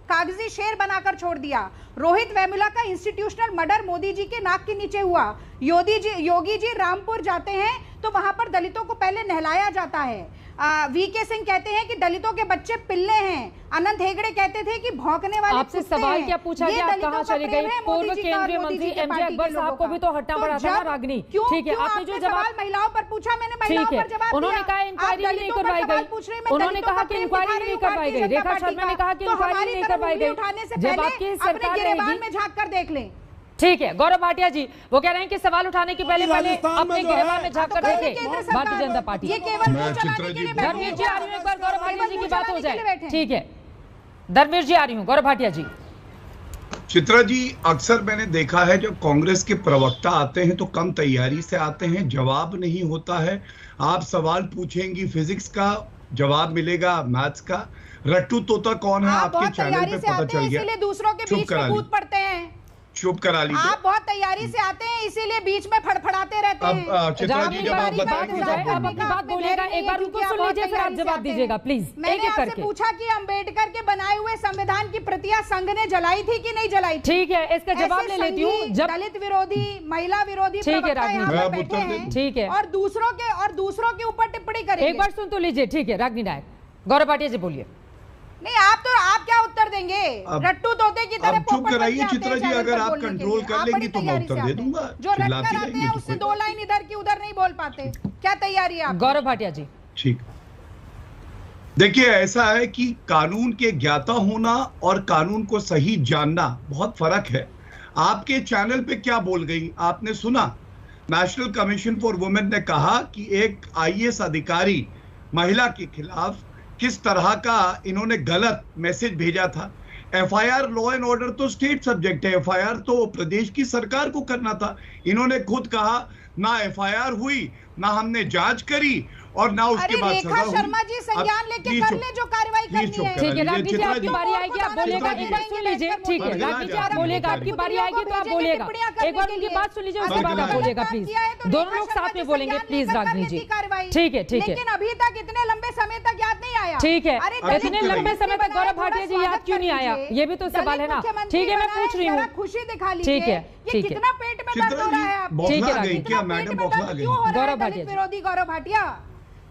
कागजी शेर बनाकर छोड़ दिया। रोहित वेमुला का इंस्टीट्यूशनल मर्डर मोदी जी के नाक के नीचे हुआ। योगी जी रामपुर जाते हैं तो वहां पर दलितों को पहले नहलाया जाता है। VK सिंह कहते हैं कि दलितों के बच्चे पिल्ले हैं। अनंत हेगड़े कहते थे कि भौंकने वाले आपसे सवाल क्या पूछा गया, आप कहां चली गई? पूर्व केंद्रीय मंत्री MJ अकबर साहब को भी तो हटना पड़ा था ना रागिनी। ठीक है, आपने जो जवाब महिलाओं पर पूछा, मैंने महिलाओं पर जवाब दिया। उन्होंने कहा इंक्वायरी नहीं करवाई गई, उन्होंने कहा कि इंक्वायरी नहीं करवाई गई। रेखा शर्मा ने कहा कि इंक्वायरी नहीं करवाई गई। जब आपकी सरकार रहेगी में झांक कर देख लें। ठीक है, गौरव भाटिया जी वो कह रहे हैं कि सवाल उठाने के पहले अपने गिरबान में झांक कर देखें भारतीय जनता पार्टी। ये केवल धर्मवीर जी आ रही हूँ, एक बार गौरव भाटिया जी की बात हो जाए। ठीक है, धर्मवीर जी आ रही हूँ, गौरव भाटिया जी। चित्रा जी, अक्सर मैंने देखा है जब कांग्रेस के प्रवक्ता आते हैं तो कम तैयारी से आते हैं, जवाब नहीं होता है। आप सवाल पूछेंगी फिजिक्स का, जवाब मिलेगा मैथ्स का। रट्टू तोता कौन है आपके चैनल पे पता चल गया, इसीलिए दूसरों के बीच में कूद पड़ते हैं। चुप करा लीजिए। आप बहुत तैयारी से आते हैं, इसीलिए बीच में फड़फड़ाते रहते हैं। अब चित्रा जी जब आप बताएंगे आप अपनी बात बोलिएगा, एक बार उनको सुन लीजिए फिर आप जवाब दीजिएगा प्लीज। मैंने आपसे पूछा कि अंबेडकर के बनाए हुए संविधान की प्रतियां संघ ने जलाई थी कि नहीं जलाई थी? ठीक है, इसका जवाब ले लेती हूँ। जब दलित विरोधी, महिला विरोधी ठीक है राजनीति बैठे हैं, ठीक है, और दूसरों के ऊपर टिप्पणी करेंगे। एक बार सुन तो लीजिए। ठीक है रागिनी नायक, गौरव भाटिया जी बोलिए। नहीं आप क्या उत्तर देंगे? रट्टू तोते की तरह चुप कराइए चित्रा जी, अगर आप कंट्रोल कर लेंगी तो मैं उत्तर दे दूंगा। जो रट कर आते हैं उससे दो लाइन इधर की उधर नहीं बोल पाते। क्या तैयारी है? गौरव भाटिया जी ठीक। देखिए ऐसा है कि कानून के ज्ञाता होना और कानून को सही जानना बहुत फर्क है। आपके चैनल पे क्या बोल गई आपने सुना? नेशनल कमीशन फॉर वुमेन ने कहा कि एक आईएएस अधिकारी महिला के खिलाफ किस तरह का इन्होंने गलत मैसेज भेजा था। एफआईआर लॉ एंड ऑर्डर तो स्टेट सब्जेक्ट है, एफआईआर तो प्रदेश की सरकार को करना था। इन्होंने खुद कहा ना एफआईआर हुई, ना हमने जांच करी और ना उसके बाद सजा हुई। शर्मा जी संज्ञान लेके कर ले जो कार्रवाई करनी है। ठीक है रागिनी जी आपकी बारी आएगी आप बोलेगा, एक बार सुन लीजिए। ठीक है रागिनी जी आप बोलेगा, आपकी बारी आएगी तो आप बोलेगा, एक बार उनकी बात सुन लीजिए उसके बाद आप बोलेगा प्लीज। दोनों लोग साथ में बोलेंगे प्लीज रागिनी जी। ठीक है ठीक है, लेकिन अभी तक इतने लंबे समय तक याद नहीं आया। ठीक है, इतने लंबे समय तक गौरव भाटिया जी याद क्यों नहीं आया, ये भी तो सवाल है ना। ठीक है मैं पूछ रही हूँ, खुशी दिखा लीजिए। ठीक है ठीक है, कितना पेट में दर्द हो रहा है आपको? ठीक है क्या मैडम बौखला गई? गौरव भाटिया विरोधी गौरव भाटिया,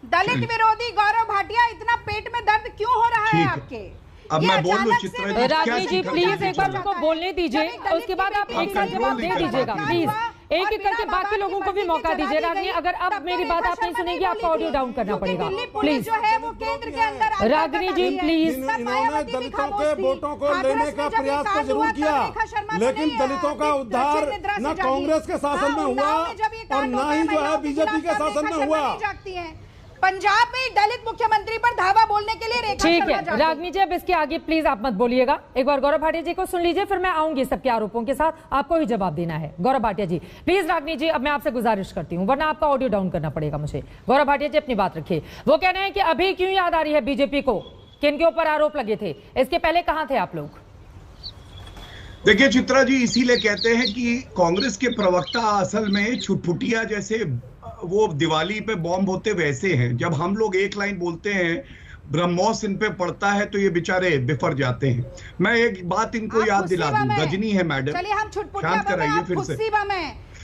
दलित विरोधी गौरव भाटिया, इतना पेट में दर्द क्यों हो रहा है आपके? अब मैं बोल लूं चित्रा जी? रागिनी जी प्लीज एक बार उनको बोलने दीजिए, उसके बाद आप एक साथ जवाब दे दीजिएगा प्लीज। एक एक करके बाकी लोगों को भी मौका दीजिए। रागिनी अगर अब मेरी बात आप नहीं सुनेंगे आपको ऑडियो डाउन करना पड़ेगा प्लीज। जो है वो केंद्र के अंदर रागिनी जी प्लीज। इन्होंने दलितों के वोटों को लेने का प्रयास तो जरूर किया, लेकिन दलितों का उद्धार न कांग्रेस के शासन में हुआ और न ही जो है बीजेपी के शासन में हुआ। पंजाब में दलित मुख्यमंत्री पर धावा बोलने के लिए रेखा ठीक है रागिनी जी, अब इसके आगे प्लीज आप मत बोलिएगा। एक बार गौरव भाटिया जी को सुन लीजिए, फिर मैं आऊंगी सबके आरोपों के साथ, आपको ही जवाब देना है। गौरव भाटिया जी प्लीज। रागिनी जी अब मैं आपसे गुजारिश करती हूँ, वरना आपका ऑडियो डाउन करना पड़ेगा मुझे। गौरव भाटिया जी अपनी बात रखिए। वो कह रहे हैं कि अभी क्यों याद आ रही है बीजेपी को, किनके ऊपर आरोप लगे थे, इसके पहले कहाँ थे आप लोग? देखिए चित्रा जी, इसीलिए कहते हैं कि कांग्रेस के प्रवक्ता असल में छुटपुटिया जैसे वो दिवाली पे बॉम्ब होते वैसे हैं। जब हम लोग एक लाइन बोलते हैं, ब्रह्मोस इन पे पड़ता है तो ये बेचारे बिफर जाते हैं। मैं एक बात इनको याद दिला दूं, गजनी है मैडम, शांत कराइए फिर से,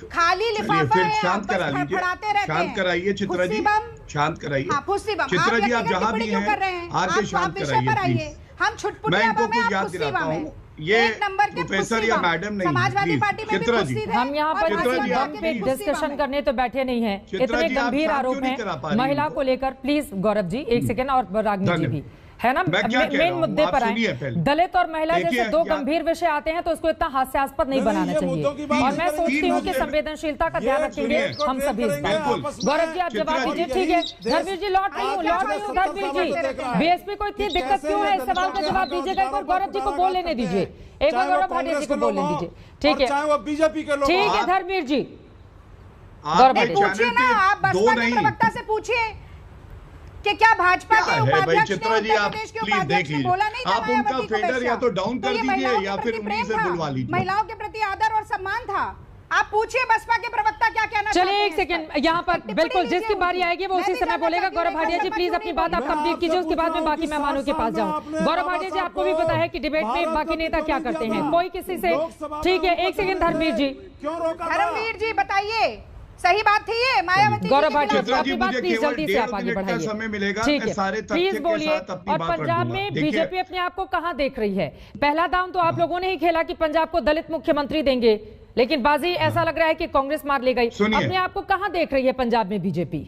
खाली लिफाफा है, शांत करा लीजिए, शांत कराइए चित्रा जी, शांत कराइए चित्रा जी, आप जहां भी हैं आके शांत कराइए। हम मैं इनको कुछ याद दिलाता हूँ, ये प्रोफेसर या मैडम नहीं, समाजवादी पार्टी में चित्रा जी हम यहाँ पर किसी पे डिस्कशन करने तो बैठे नहीं हैं। इतने गंभीर आरोप हैं महिला को लेकर। प्लीज गौरव जी एक सेकंड, और रागिनी जी भी है ना, मेन मुद्दे पर आए। दलित और महिला जैसे दो गंभीर विषय आते हैं तो उसको इतना हास्यास्पद नहीं बनाना चाहिए, और मैं सोचती हूँ कि संवेदनशीलता का ध्यान रखेंगे हम सभी इस बात। गौरव जी आप जवाब दीजिए। ठीक है धर्मवीर जी, लौट रही हूँ धर्मवीर जी। बीएसपी को इतनी दिक्कत क्यों है, इस सवाल का जवाब दीजिएगा। एक बार गौरव जी को बोल लेने दीजिए, एक बार गौरव भाटिया जी को बोलने दीजिए। ठीक है, चाहे वो बीजेपी के लोग, ठीक है धर्मवीर जी। पूछिए ना, आप बसपा के प्रवक्ता से पूछिए कि क्या भाजपा के उपाध्यक्ष ने उत्तर प्रदेश के उपाध्यक्ष ने बोला नहीं था आप उनका फेडर या तो डाउन कर दीजिए या फिर उन्हीं से बुलवा लीजिए। महिलाओं के प्रति आदर और सम्मान था। आप पूछिए बसपा के प्रवक्ता क्या कहना चाहते हैं। चलिए एक सेकंड, यहाँ पर बिल्कुल जिसकी बारी आएगी वो उसी समय बोलेगा। गौरव भाटिया जी प्लीज अपनी बात आप कंप्लीट कीजिए, उसके बाद मैं बाकी मेहमानों के पास जाऊँ। गौरव भाटिया जी आपको भी पता है कि डिबेट में बाकी नेता क्या करते हैं, कोई किसी से। ठीक है एक सेकंड धर्मवीर जी, धर्मवीर जी बताइए, सही बात थी ये मायावती? गौरव भाटिया जी आपकी बात प्लीज जल्दी से आप आगे बढ़ाइए। समय मिलेगा, ठीक है सारे प्लीज बोलिए। और पंजाब में बीजेपी अपने आप को कहां देख रही है? पहला दांव तो आप लोगों ने ही खेला कि पंजाब को दलित मुख्यमंत्री देंगे, लेकिन बाजी ऐसा लग रहा है कि कांग्रेस मार ले गई। अपने आप को कहां देख रही है पंजाब में बीजेपी?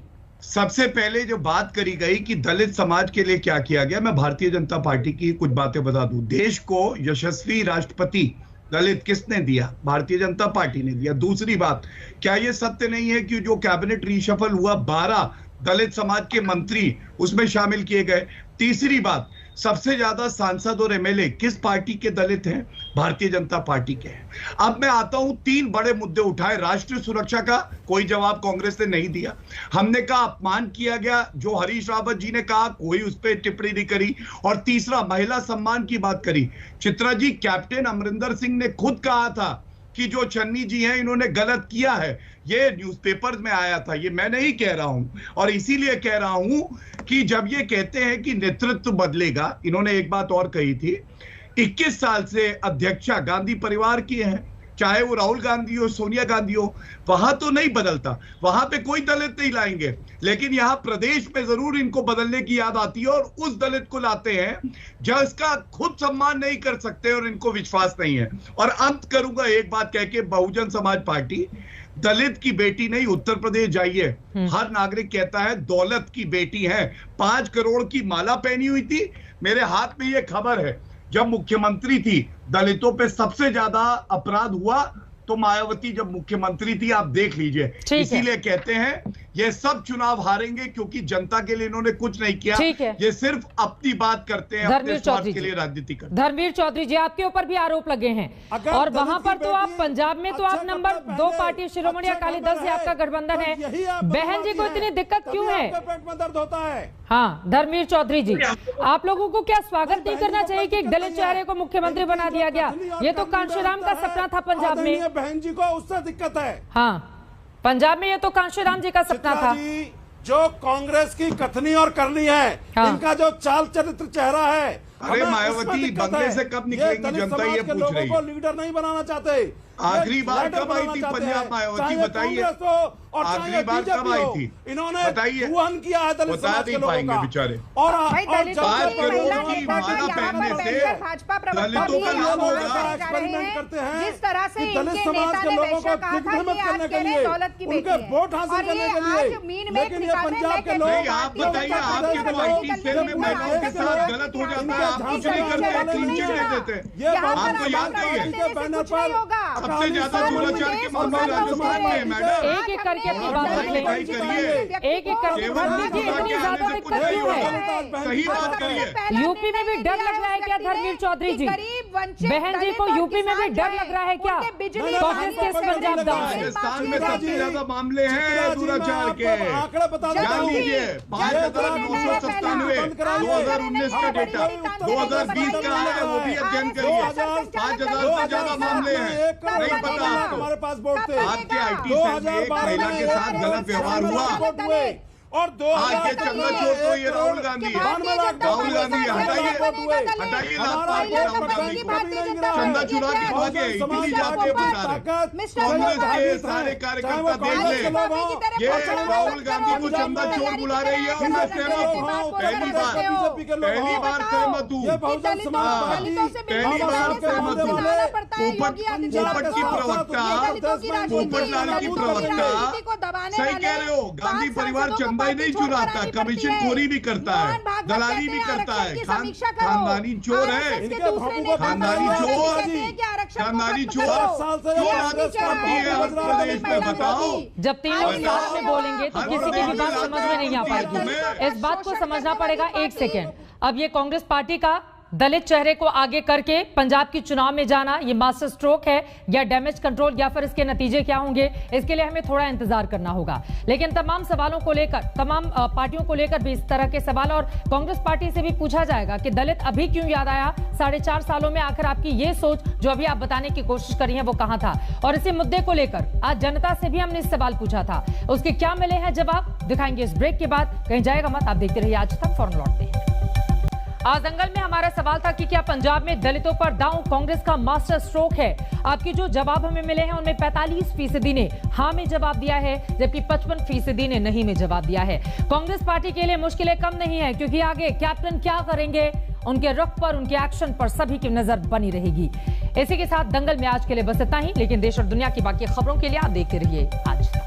सबसे पहले जो बात करी गई कि दलित समाज के लिए क्या किया गया, मैं भारतीय जनता पार्टी की कुछ बातें बता दूं। देश को यशस्वी राष्ट्रपति दलित किसने दिया? भारतीय जनता पार्टी ने दिया। दूसरी बात, क्या यह सत्य नहीं है कि जो कैबिनेट रीशफल हुआ 12 दलित समाज के मंत्री उसमें शामिल किए गए? तीसरी बात, सबसे ज्यादा सांसद और एमएलए किस पार्टी के दलित हैं? भारतीय जनता पार्टी के हैं। अब मैं आता हूं, 3 बड़े मुद्दे उठाए। राष्ट्रीय सुरक्षा का कोई जवाब कांग्रेस ने नहीं दिया। हमने कहा अपमान किया गया, जो हरीश रावत जी ने कहा कोई उस पर टिप्पणी नहीं करी। और तीसरा, महिला सम्मान की बात करी। चित्रा जी, कैप्टन अमरिंदर सिंह ने खुद कहा था कि जो चन्नी जी हैं इन्होंने गलत किया है। ये न्यूज़पेपर में आया था, ये मैं नहीं कह रहा हूं। और इसीलिए कह रहा हूं कि जब ये कहते हैं कि नेतृत्व बदलेगा, इन्होंने एक बात और कही थी, 21 साल से अध्यक्षा गांधी परिवार की हैं, चाहे वो राहुल गांधी हो, सोनिया गांधी हो, वहां तो नहीं बदलता, वहां पे कोई दलित नहीं लाएंगे, लेकिन यहां प्रदेश में जरूर इनको बदलने की याद आती है और उस दलित को लाते हैं जिसका खुद सम्मान नहीं कर सकते और इनको विश्वास नहीं है। और अंत करूंगा एक बात कह के, बहुजन समाज पार्टी दलित की बेटी नहीं, उत्तर प्रदेश जाइए, हर नागरिक कहता है दौलत की बेटी है। 5 करोड़ की माला पहनी हुई थी, मेरे हाथ में ये खबर है, जब मुख्यमंत्री थी दलितों पे सबसे ज्यादा अपराध हुआ तो मायावती जब मुख्यमंत्री थी, आप देख लीजिए। इसीलिए कहते हैं ये सब चुनाव हारेंगे क्योंकि जनता के लिए इन्होंने कुछ नहीं किया, ये सिर्फ अपनी बात करते हैं, अपने स्वार्थ के लिए राजनीति करते हैं। धर्मवीर चौधरी जी, आपके ऊपर भी आरोप लगे हैं और वहां पर तो आप पंजाब में तो आप नंबर 2 पार्टी शिरोमणि अकाली दल से आपका गठबंधन है, बहन जी को इतनी दिक्कत क्यों है? पेट में दर्द होता है। हाँ, धर्मवीर चौधरी जी, आप लोगों को क्या स्वागत नहीं करना चाहिए कि एक दलित चेहरे को मुख्यमंत्री बना दिया गया? ये तो कांशीराम का सपना था पंजाब में। बहन जी को उससे दिक्कत है। हाँ, पंजाब में ये तो कांशीराम जी का सपना था। जो कांग्रेस की कथनी और करनी है, इनका जो चाल चरित्र चेहरा है, अरे मायावती बंगले से कब निकलेंगी जनता, ये पूछ रही है। लीडर नहीं बनाना चाहते। आखिरी बार कब आई थी पंजाब मायावती, बताइए आखिरी बार कब आई थी? इन्होंने बताइए, किया है दलित बता नहीं पाएंगे बेचारे। और 5 करोड़ की माला पहनने से दलितों का लाभ होगा। एक्सपेरिमेंट करते हैं जिस तरह से दलित समाज के लोगों को दिग्भ्रमित करने के लिए, उनके वोट हासिल करने के लिए, लेकिन ये पंजाब के लोग। आप बताइए, आपके तो IT सेल में महिलाओं के साथ गलत हो जाता है, आप कुछ नहीं करते, क्लीन चिट दे देते हैं। आपको याद नहीं है सबसे ज्यादा दुराचार के मामले राजस्थान में है मैडम। एक करके अपनी बात करिए, एक करके इतनी ज्यादा दिक्कत क्यों है? सही बात करिए। यूपी में भी डर लग रहा है क्या धर्मवीर चौधरी जी? बहन जी को यूपी में भी डर लग रहा है क्या? कांग्रेस के पंजाब राजस्थान में सबसे ज्यादा मामले हैं दुराचार के, जान लीजिए। 5,997 2019 का डेटा, 2020 का है, वो भी अध्ययन करिए। 5,000 से ज्यादा मामले हैं, नहीं पता आपको? हमारे पास वोट थे। आपके IT सेल में एक महिला के साथ गलत व्यवहार हुआ और आज के चंदा चोर तो ये राहुल गांधी है। राहुल गांधी हटाइए लात के राहुल गांधी को, चंदा चुरा के भागे, इतनी जाते बता रहे। कांग्रेस के सारे कार्यकर्ता देख ले, ये राहुल गांधी को चंदा चोर बुला रही है और मैं सहमत हूँ। पहली बार सहमत हूँ, पहली बार सहमत हूँ। पोपट की प्रवक्ता, पोपट लाल की प्रवक्ता सही कह रहे हो। गांधी परिवार चंदा ही नहीं चुराता, कमीशन खोरी भी करता है, दलाली भी करता है, खानदानी चोर है, खानदानी चोर, खानदानी चोर। क्यों राजद पार्टी है हर प्रदेश में, बताओ? जब तीनों साथ में बोलेंगे तो किसी की भी बात समझ में नहीं आ पाएगी। इस बात को समझना पड़ेगा। एक सेकेंड, अब ये कांग्रेस पार्टी का दलित चेहरे को आगे करके पंजाब की चुनाव में जाना, ये मास्टर स्ट्रोक है या डैमेज कंट्रोल, या फिर इसके नतीजे क्या होंगे, इसके लिए हमें थोड़ा इंतजार करना होगा। लेकिन तमाम सवालों को लेकर, तमाम पार्टियों को लेकर भी इस तरह के सवाल, और कांग्रेस पार्टी से भी पूछा जाएगा कि दलित अभी क्यों याद आया 4.5 सालों में? आखिर आपकी ये सोच जो अभी आप बताने की कोशिश कर रही हैं वो कहां था? और इसी मुद्दे को लेकर आज जनता से भी हमने इस सवाल पूछा था, उसके क्या मिले हैं जवाब, दिखाएंगे इस ब्रेक के बाद। कहीं जाएगा मत, आप देखते रहिए आज तक, फौरन लौटते हैं। आज दंगल में हमारा सवाल था कि क्या पंजाब में दलितों पर दांव कांग्रेस का मास्टर स्ट्रोक है? आपके जो जवाब हमें मिले हैं उनमें 45% ने हाँ में जवाब दिया है, जबकि 55% ने नहीं में जवाब दिया है। कांग्रेस पार्टी के लिए मुश्किलें कम नहीं है, क्योंकि आगे कैप्टन क्या करेंगे, उनके रुख पर, उनके एक्शन पर सभी की नजर बनी रहेगी। इसी के साथ दंगल में आज के लिए बस इतना ही, लेकिन देश और दुनिया की बाकी खबरों के लिए आप देखते रहिए आज तक।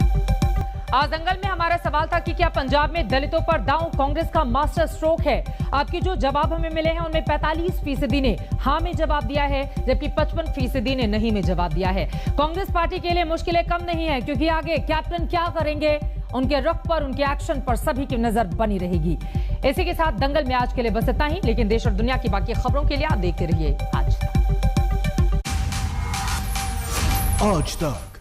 आज दंगल में हमारा सवाल था कि क्या पंजाब में दलितों पर दांव कांग्रेस का मास्टर स्ट्रोक है? आपके जो जवाब हमें मिले हैं उनमें 45% ने हाँ में जवाब दिया है, जबकि 55% ने नहीं में जवाब दिया है। कांग्रेस पार्टी के लिए मुश्किलें कम नहीं है, क्योंकि आगे कैप्टन क्या करेंगे, उनके रुख पर, उनके एक्शन पर सभी की नजर बनी रहेगी। इसी के साथ दंगल में आज के लिए बस इतना ही, लेकिन देश और दुनिया की बाकी खबरों के लिए आप देखते रहिए आज तक।